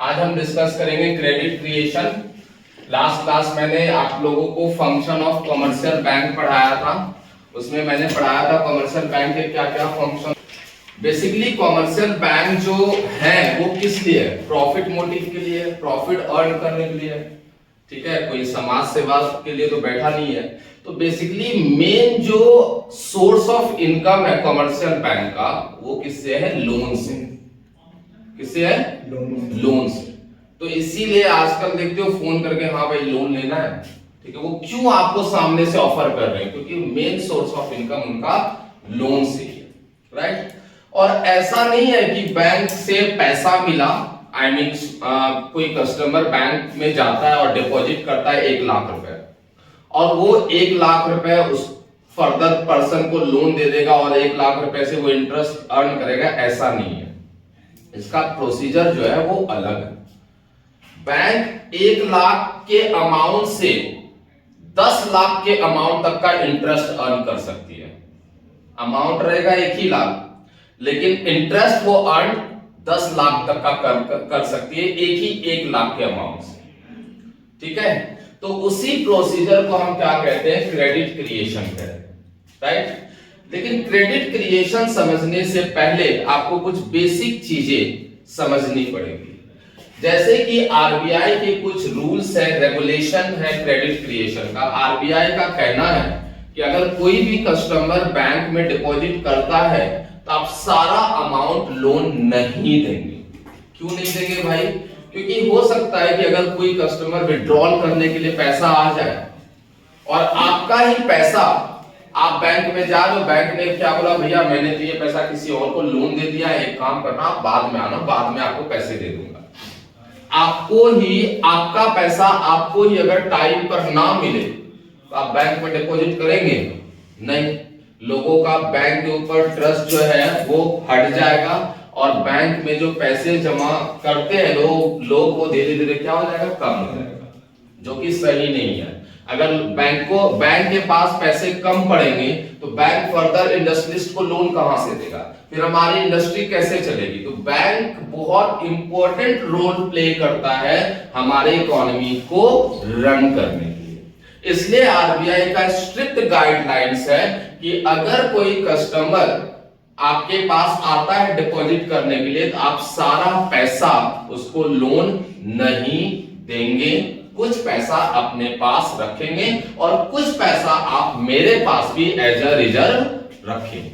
आज हम डिस्कस करेंगे क्रेडिट क्रिएशन। लास्ट क्लास मैंने आप लोगों को फंक्शन ऑफ कमर्शियल बैंक पढ़ाया था। उसमें मैंने पढ़ाया था कमर्शियल बैंक के क्या क्या फंक्शन। बेसिकली कमर्शियल बैंक जो है वो किस लिए है? प्रॉफिट मोटिव के लिए, प्रॉफिट अर्न करने के लिए। ठीक है, कोई समाज सेवा के लिए तो बैठा नहीं है। तो बेसिकली मेन जो सोर्स ऑफ इनकम है कमर्शियल बैंक का वो किससे है? लोन से। किससे है? लोन से। तो इसीलिए आजकल देखते हो फोन करके हाँ भाई लोन लेना है, ठीक है, वो क्यों आपको सामने से ऑफर कर रहे हैं? क्योंकि मेन सोर्स ऑफ इनकम उनका लोन से ही है, राइट। और ऐसा नहीं है कि बैंक से पैसा मिला, आई मीन कोई कस्टमर बैंक में जाता है और डिपॉजिट करता है 1 लाख रुपए और वो 1 लाख रुपए उस फर्दर पर्सन को लोन दे देगा और 1 लाख रुपए से वो इंटरेस्ट अर्न करेगा, ऐसा नहीं है। इसका प्रोसीजर जो है वो अलग है। बैंक 1 लाख के अमाउंट से 10 लाख के अमाउंट तक का इंटरेस्ट अर्न कर सकती है। अमाउंट रहेगा 1 ही लाख, लेकिन इंटरेस्ट वो अर्न 10 लाख तक का कर सकती है एक 1 लाख के अमाउंट से। ठीक है, तो उसी प्रोसीजर को हम क्या कहते हैं? क्रेडिट क्रिएशन कहते हैं, राइट। लेकिन क्रेडिट क्रिएशन समझने से पहले आपको कुछ बेसिक चीजें समझनी पड़ेगी। जैसे कि आरबीआई के कुछ रूल्स है, रेगुलेशन है क्रेडिट क्रिएशन का। आरबीआई का कहना है कि अगर कोई भी कस्टमर बैंक में डिपॉजिट करता है तो आप सारा अमाउंट लोन नहीं देंगे। क्यों नहीं देंगे भाई? क्योंकि हो सकता है कि अगर कोई कस्टमर विड्रॉल करने के लिए पैसा आ जाए और आपका ही पैसा, आप बैंक में जा रहे हो, बैंक ने क्या बोला, भैया मैंने तो ये पैसा किसी और को लोन दे दिया, एक काम करना आप बाद में आना, बाद में आपको पैसे दे दूंगा। आपको ही आपका पैसा आपको ही अगर टाइम पर ना मिले तो आप बैंक में डिपॉजिट करेंगे नहीं। लोगों का बैंक के ऊपर ट्रस्ट जो है वो हट जाएगा और बैंक में जो पैसे जमा करते हैं लोग वो धीरे धीरे क्या हो जाएगा? कम हो जाएगा, जो कि सही नहीं है। अगर बैंक के पास पैसे कम पड़ेंगे तो बैंक फर्दर इंडस्ट्रियलिस्ट को लोन कहां से देगा? फिर हमारी इंडस्ट्री कैसे चलेगी? तो बैंक बहुत इंपॉर्टेंट रोल प्ले करता है हमारे इकोनॉमी को रन करने के लिए। इसलिए आरबीआई का स्ट्रिक्ट गाइडलाइंस है कि अगर कोई कस्टमर आपके पास आता है डिपॉजिट करने के लिए तो आप सारा पैसा उसको लोन नहीं देंगे। कुछ पैसा अपने पास रखेंगे और कुछ पैसा आप मेरे पास भी एज अ रिजर्व रखेंगे।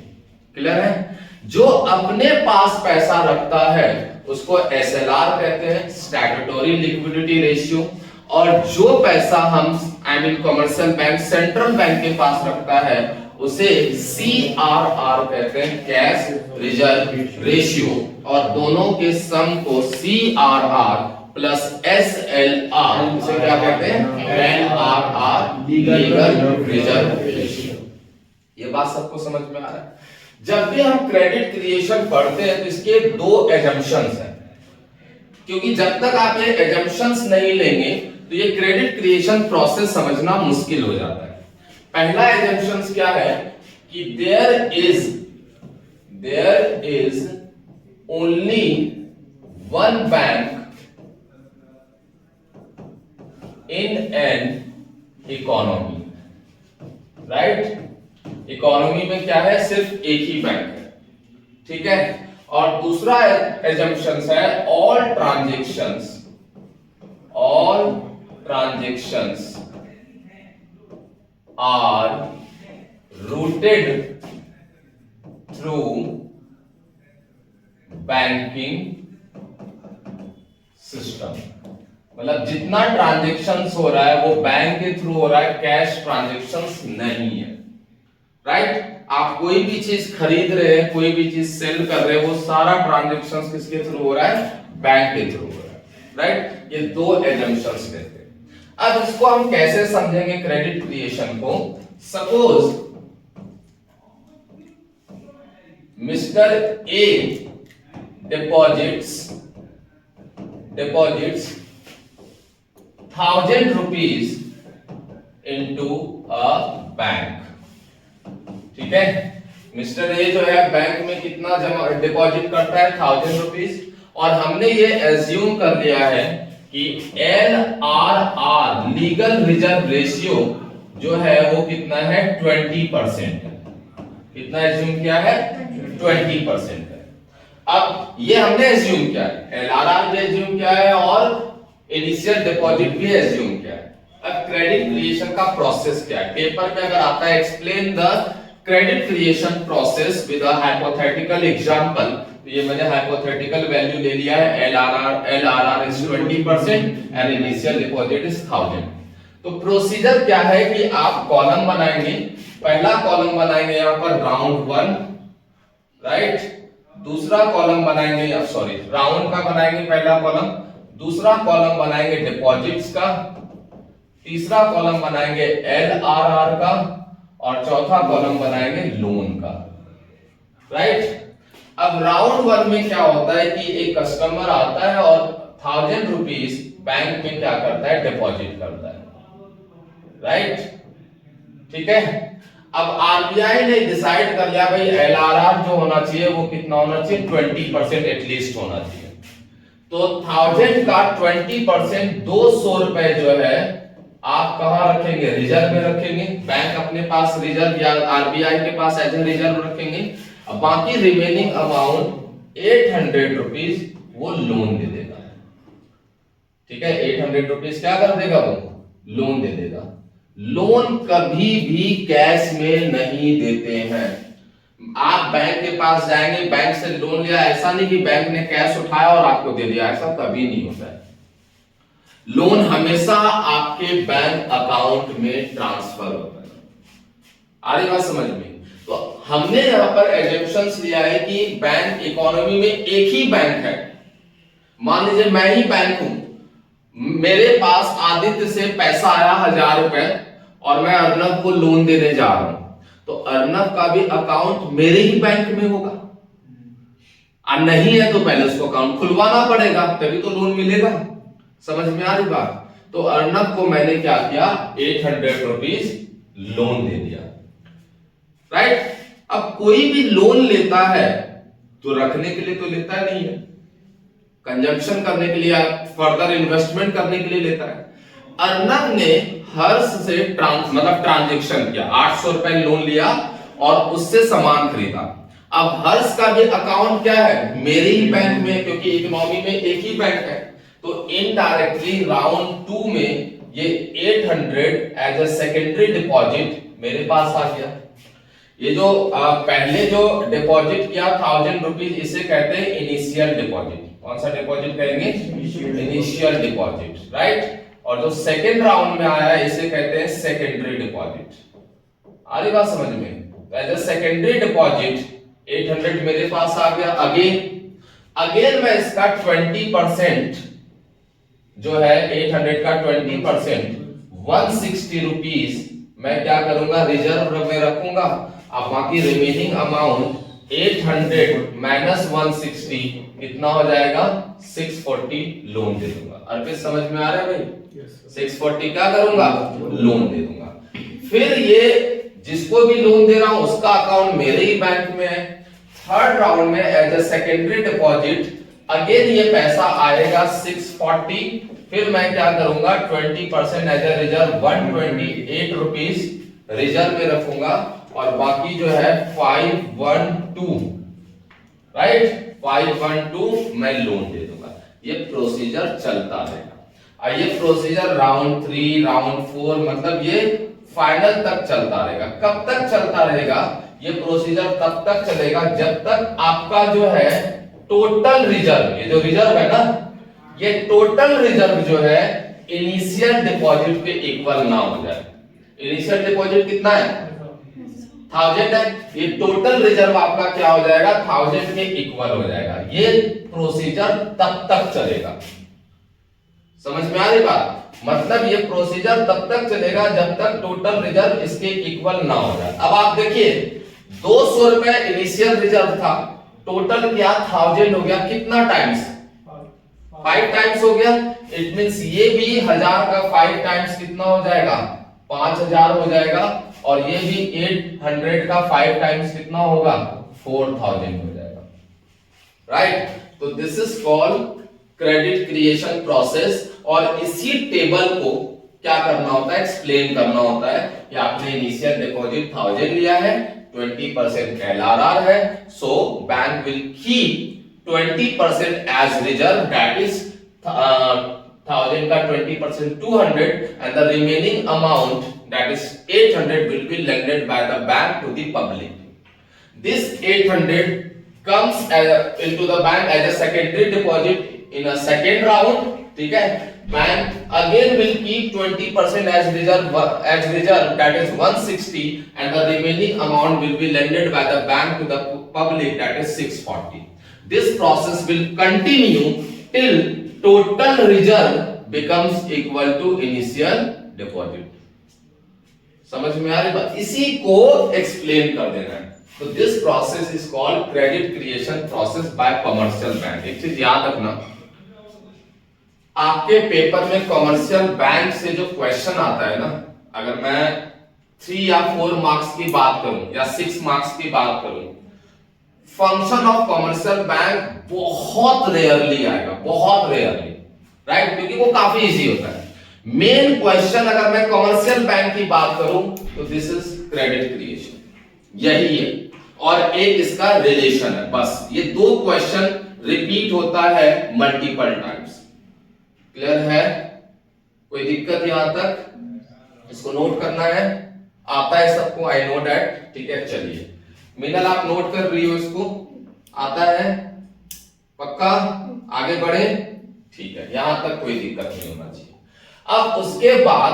क्लियर है? जो अपने पास पैसा रखता है उसको एसएलआर कहते हैं, स्टैट्यूटरी लिक्विडिटी रेशियो। और जो पैसा हम I mean commercial bank, central bank के पास रखता है उसे सीआरआर कहते हैं, कैश रिजर्व रेशियो। और दोनों के सम को सीआरआर प्लस एसएलआर से क्या कहते हैं? NRR, legal reserve ratio. ये बात सबको समझ में आ रहा है? जब भी हम क्रेडिट क्रिएशन पढ़ते हैं तो इसके 2 एजम्पशंस हैं, क्योंकि जब तक आप ये एजम्पशंस नहीं लेंगे तो ये क्रेडिट क्रिएशन प्रोसेस समझना मुश्किल हो जाता है। पहला एजम्पशंस क्या है कि there is only one bank in an economy, right. Economy में क्या है? सिर्फ एक ही बैंक है, ठीक है। और दूसरा एजम्पशंस है all transactions are routed through banking system. मतलब जितना ट्रांजैक्शंस हो रहा है वो बैंक के थ्रू हो रहा है, कैश ट्रांजैक्शंस नहीं है, राइट। आप कोई भी चीज खरीद रहे हैं, कोई भी चीज सेल कर रहे हैं, वो सारा ट्रांजैक्शंस किसके थ्रू हो रहा है? बैंक के थ्रू हो रहा है, राइट। ये 2 एजम्पशंस कहते हैं। अब इसको हम कैसे समझेंगे क्रेडिट क्रिएशन को? Suppose mister A deposits 1000 rupees into a bank, ठीक है। मिस्टर ए जो है बैंक में कितना जमा डिपॉजिट करता है? 1000 रुपीज। और हमने ये एज्यूम कर लिया है कि LRR लीगल रिजर्व रेशियो जो है वो कितना है 20% है। कितना एज्यूम किया है 20% है। अब ये हमने एज्यूम किया है, LRR भी एज्यूम किया है और इनिशियल डिपॉजिट भी एज्यूम किया है। अब क्रेडिट क्रिएशन का प्रोसेस क्या है, पेपर में अगर आता है explain the credit creation process with a hypothetical example, तो ये मैंने हाइपोथेटिकल वैल्यू ले लिया है LRR is 20% and initial deposit is 1000। तो प्रोसीजर क्या है कि आप कॉलम बनाएंगे, पहला कॉलम बनाएंगे यहां पर राउंड 1, राइट, दूसरा कॉलम बनाएंगे सॉरी राउंड का बनाएंगे पहला कॉलम, दूसरा कॉलम बनाएंगे डिपॉजिट्स का, तीसरा कॉलम बनाएंगे LRR का और चौथा कॉलम बनाएंगे लोन का, राइट। अब राउंड 1 में क्या होता है कि एक कस्टमर आता है और 1000 रुपीज बैंक में क्या करता है डिपॉजिट करता है, राइट, ठीक है। अब आरबीआई ने डिसाइड कर लिया भाई LRR जो होना चाहिए वो कितना होना चाहिए 20% एटलीस्ट होना चाहिए। तो 1000 का 20% 200 रुपए जो है आप कहां रखेंगे, रिजर्व में रखेंगे, बैंक अपने पास रिजर्व या आरबीआई के पास एज ए रिजर्व रखेंगे। अब बाकी रिमेनिंग अमाउंट 800 रुपीज वो लोन दे देगा, ठीक है। 800 रुपीज क्या कर देगा, वो लोन दे देगा। लोन कभी भी कैश में नहीं देते हैं। आप बैंक के पास जाएंगे, बैंक से लोन लिया, ऐसा नहीं कि बैंक ने कैश उठाया और आपको दे दिया, ऐसा कभी नहीं होता है। लोन हमेशा आपके बैंक अकाउंट में ट्रांसफर होता है। आ रही बात समझ में? तो हमने यहां पर एजम्पशंस लिया है कि बैंक इकोनॉमी में एक ही बैंक है। मान लीजिए मैं ही बैंक हूं, मेरे पास आदित्य से पैसा आया 1000 रुपए और मैं अर्नब को लोन देने जा रहा हूं, तो अर्नब का भी अकाउंट मेरे ही बैंक में होगा। नहीं है तो पहले उसको अकाउंट खुलवाना पड़ेगा, तभी तो लोन मिलेगा। समझ में आ रही बात? तो अर्नब को मैंने क्या किया, 800 रुपीज लोन दे दिया, राइट। अब कोई भी लोन लेता है तो रखने के लिए तो लेता नहीं है, कंजम्पशन करने के लिए, फर्दर इन्वेस्टमेंट करने के लिए लेता है। अर्नब ने हर्ष से ट्रांजैक्शन किया, 800 रुपए लोन लिया और उससे सामान खरीदा। अब हर्ष का भी अकाउंट क्या है, मेरे ही बैंक में, क्योंकि इकोनॉमी में एक ही बैंक है। तो इनडायरेक्टली राउंड 2 में ये 800 एज अ सेकेंडरी डिपॉजिट मेरे पास आ गया। ये जो पहले जो डिपॉजिट किया 1000 रुपीज, इसे कहते हैं इनिशियल डिपॉजिट। कौन सा डिपॉजिट कहेंगे, इनिशियल डिपॉजिट, राइट। और जो सेकेंड राउंड में आया इसे कहते हैं सेकेंडरी डिपॉजिट। आ रही बात समझ में? एज अ सेकेंडरी डिपॉजिट 800 मेरे पास आ गया। अगेन मैं इसका 20% जो है 800 का 20% 160 रुपीज मैं क्या करूंगा, रिजर्व में रखूंगा। अब बाकी रिमेनिंग अमाउंट 800 माइनस 160 कितना हो जाएगा, 640 लोन दे दूंगा। अर्पित समझ में आ रहा है भाई? 640 क्या करूंगा, लोन दे दूंगा। फिर ये जिसको भी लोन दे रहा हूं उसका अकाउंट मेरे ही बैंक में है। थर्ड राउंड में as a secondary deposit again ये पैसा आएगा 640। फिर मैं क्या करूंगा, 20% as a reserve 128 rupees reserve में रखूंगा और बाकी जो है 512, राइट, 512 मैं लोन दे दूंगा। ये प्रोसीजर चलता रहेगा। ये प्रोसीजर राउंड 3, राउंड 4, मतलब ये फाइनल तक चलता रहेगा। कब तक चलता रहेगा ये प्रोसीजर? तब तक चलेगा जब तक आपका जो है टोटल रिजर्व, ये जो रिजर्व है ना, ये टोटल रिजर्व जो है इनिशियल डिपॉजिट के इक्वल ना हो जाए। इनिशियल डिपॉजिट कितना है, 1000 है, ये टोटल रिजर्व आपका क्या हो जाएगा, 1000 के इक्वल हो जाएगा। ये प्रोसीजर तब तक चलेगा। समझ में आ रही बात? मतलब ये प्रोसीजर तब तक चलेगा जब तक टोटल रिजर्व इसके इक्वल ना हो जाए। अब आप देखिए 200 रुपए इनिशियल रिजर्व था, टोटल क्या 1000 हो गया, कितना टाइम्स, 5 टाइम्स हो गया। इट मींस ये भी 1000 का 5 टाइम्स कितना हो जाएगा, 5000 हो जाएगा। और ये भी 800 का 5 टाइम्स कितना होगा, 4000 हो जाएगा, राइट। तो this is called credit creation process. और इसी टेबल को क्या करना होता है, एक्सप्लेन करना होता है कि आपने इनिशियल डिपॉजिट 1000 लिया है, 20% LRR है, so bank will keep 20% as reserve, that is 1000 का 20% 200 and the remaining amount that is 800 will be lended by the bank to the public. This 800 comes into the bank as a secondary deposit in a second round, ठीक है। Bank again will keep 20% as reserve, that is 160, and the remaining amount will be lended by the bank to the public, that is 640. This process will continue till total reserve becomes equal to initial deposit. समझ में आ रही बात? इसी को explain कर देना है। तो this process is called credit creation process by commercial bank. एक चीज याद रखना, आपके पेपर में कमर्शियल बैंक से जो क्वेश्चन आता है ना, अगर मैं 3 या 4 मार्क्स की बात करूं या 6 मार्क्स की बात करूं, फंक्शन ऑफ कमर्शियल बैंक बहुत रेयरली आएगा, बहुत रेयरली, राइट, क्योंकि वो काफी इजी होता है। मेन क्वेश्चन अगर मैं कमर्शियल बैंक की बात करूं तो दिस इज क्रेडिट क्रिएशन, यही है, और एक इसका रिलेशन है, बस ये 2 क्वेश्चन रिपीट होता है मल्टीपल टाइम्स। क्लियर है? कोई दिक्कत यहां तक? इसको नोट करना है, आता है सबको, आई नो दैट, ठीक है। चलिए मीनल आप नोट कर रही हो, इसको आता है पक्का, आगे बढ़े, ठीक है, यहां तक कोई दिक्कत नहीं होना चाहिए। अब उसके बाद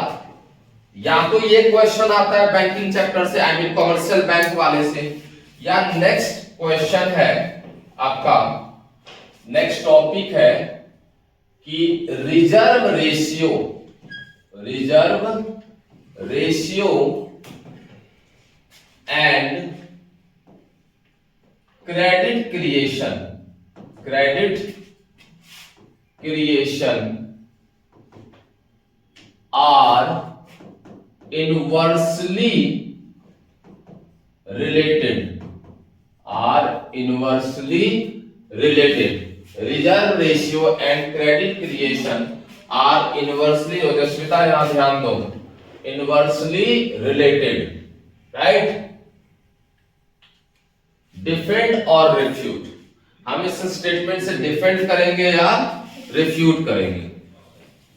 या तो ये क्वेश्चन आता है बैंकिंग चैप्टर से, आई मीन कमर्शियल बैंक वाले से, या नेक्स्ट क्वेश्चन है आपका, नेक्स्ट टॉपिक है कि reserve ratio and credit creation are inversely related. Reserve ratio and credit creation are inversely, ओजस्विता यहां ध्यान दो, inversely related, right? डिफेंड और रिफ्यूट, हम इस स्टेटमेंट से डिफेंड करेंगे या रिफ्यूट करेंगे,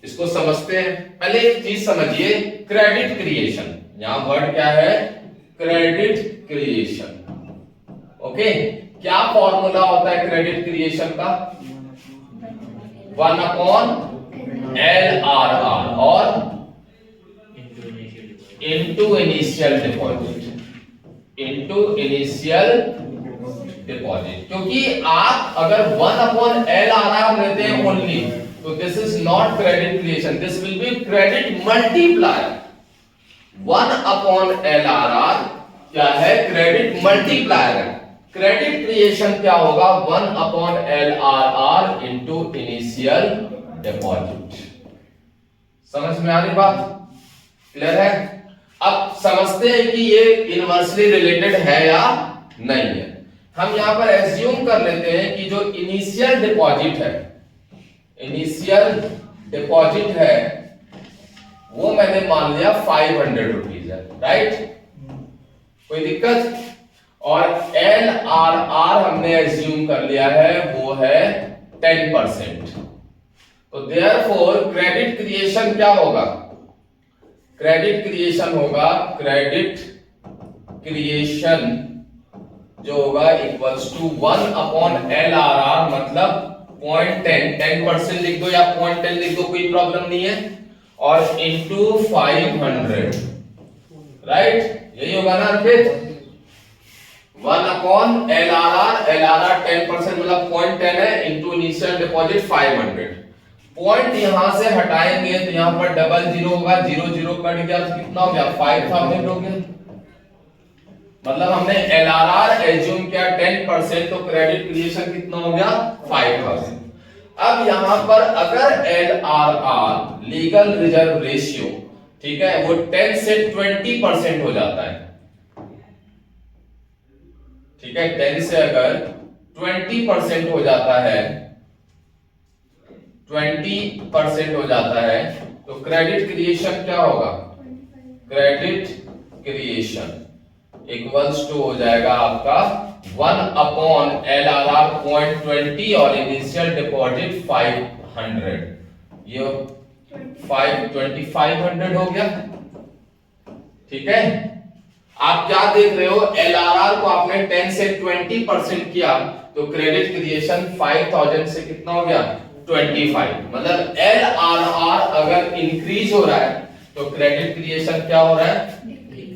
इसको समझते हैं। पहले एक चीज समझिए, क्रेडिट क्रिएशन, यहां वर्ड क्या है, क्रेडिट क्रिएशन, ओके। क्या फॉर्मूला होता है क्रेडिट क्रिएशन का? 1/LRR और इनटू इनिशियल डिपॉजिट, क्योंकि आप अगर 1/LRR लेते हैं ओनली, तो this is not credit creation, this will be credit multiplier. 1/LRR क्या है? क्रेडिट मल्टीप्लायर है। क्रेडिट क्रिएशन क्या होगा? 1/LRR into initial deposit. समझ में आ रही बात? क्लियर है? अब समझते हैं कि ये इनवर्सली रिलेटेड है या नहीं है। हम यहां पर एज्यूम कर लेते हैं कि जो इनिशियल डिपॉजिट है वो मैंने मान लिया 500 रुपीज है, राइट? कोई दिक्कत? और LRR हमने एज्यूम कर लिया है वो है 10%। तो देयरफॉर क्रेडिट क्रिएशन क्या होगा? क्रेडिट क्रिएशन होगा, क्रेडिट क्रिएशन जो होगा इक्वल्स टू 1/LRR, मतलब 0.10, 10% लिख दो या 0.10 लिख दो, कोई प्रॉब्लम नहीं है, और इंटू 500, राइट? यही होगा ना अर्पित? 1/LRR 10% मतलब 0.10 है, इंटू इनिशियल डिपॉजिट 500। पॉइंट यहां से हटाएंगे तो यहां पर डबल जीरो होगा, 0 0 कट गया तो कितना हो गया? 5000 हो गया। मतलब हमने LRR एज्यूम किया 10%, तो क्रेडिट क्रिएशन कितना हो गया? 5000। अब यहां पर अगर LRR लीगल रिजर्व रेशियो, ठीक है, वो 10 से 20% हो जाता है, ठीक है, 10 से अगर 20% हो जाता है, 20% हो जाता है, तो क्रेडिट क्रिएशन क्या होगा? क्रेडिट क्रिएशन इक्वल्स टू हो जाएगा आपका 1/LRR 0.20 और इनिशियल डिपॉजिट 500, ये 2500 हो गया। ठीक है, आप क्या देख रहे हो, LRR को आपने 10 से 20% किया तो क्रेडिट क्रिएशन 5000 से कितना हो गया? 25। मतलब LRR अगर इंक्रीज हो रहा है तो क्रेडिट क्रिएशन क्या हो रहा है?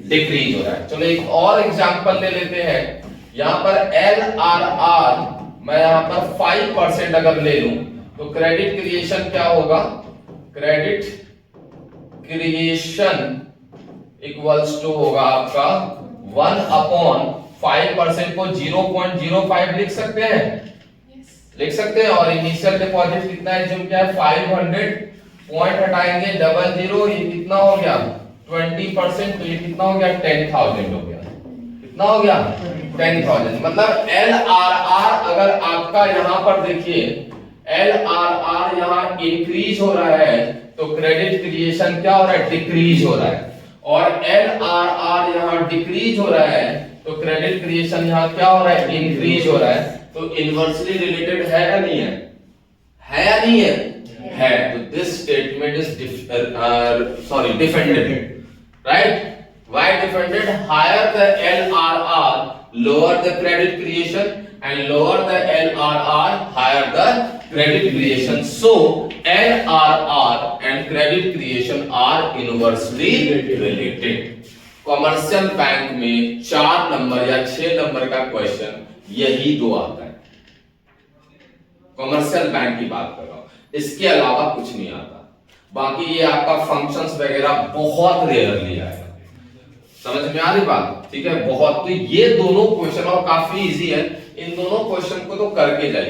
डिक्रीज हो रहा है। चलो एक और एग्जांपल ले लेते हैं। यहां पर LRR मैं यहां पर 5% अगर ले लूं तो क्रेडिट क्रिएशन क्या होगा? क्रेडिट क्रिएशन इक्वल्स टू होगा आपका 1/5% को 0.05 लिख सकते हैं, लिख सकते हैं। और इनिशियल डिपॉजिट कितना है? जो क्या है 500, पॉइंट हटाएंगे 00, ये कितना हो गया? 20%, तो ये कितना हो गया? 10,000 हो गया। कितना हो गया? 10,000। मतलब LRR अगर आपका यहां पर देखिए LRR यहां इंक्रीज हो रहा है तो क्रेडिट क्रिएशन क्या हो रहा है? डिक्रीज हो रहा है। और LRR यहां डिक्रीज हो रहा है तो क्रेडिट क्रिएशन यहां क्या हो रहा है? इंक्रीज हो रहा है। तो इनवर्सली रिलेटेड है या नहीं है? है या नहीं है? है। तो this statement is defended, right? Why defended? Higher the LRR, lower the credit creation, and lower the LRR, higher the credit creation. So LRR and credit creation are inversely related. Commercial bank में 4 number या 6 number का question यही दो आता है। Commercial bank की बात कर रहा हूं, इसके अलावा कुछ नहीं आता। बाकी ये आपका फंक्शंस वगैरह बहुत रेयरली आएगा। समझ में आ रही बात? ठीक है, बहुत। तो ये दोनों क्वेश्चन और काफी इजी है, इन दोनों क्वेश्चन को तो करके जाइए।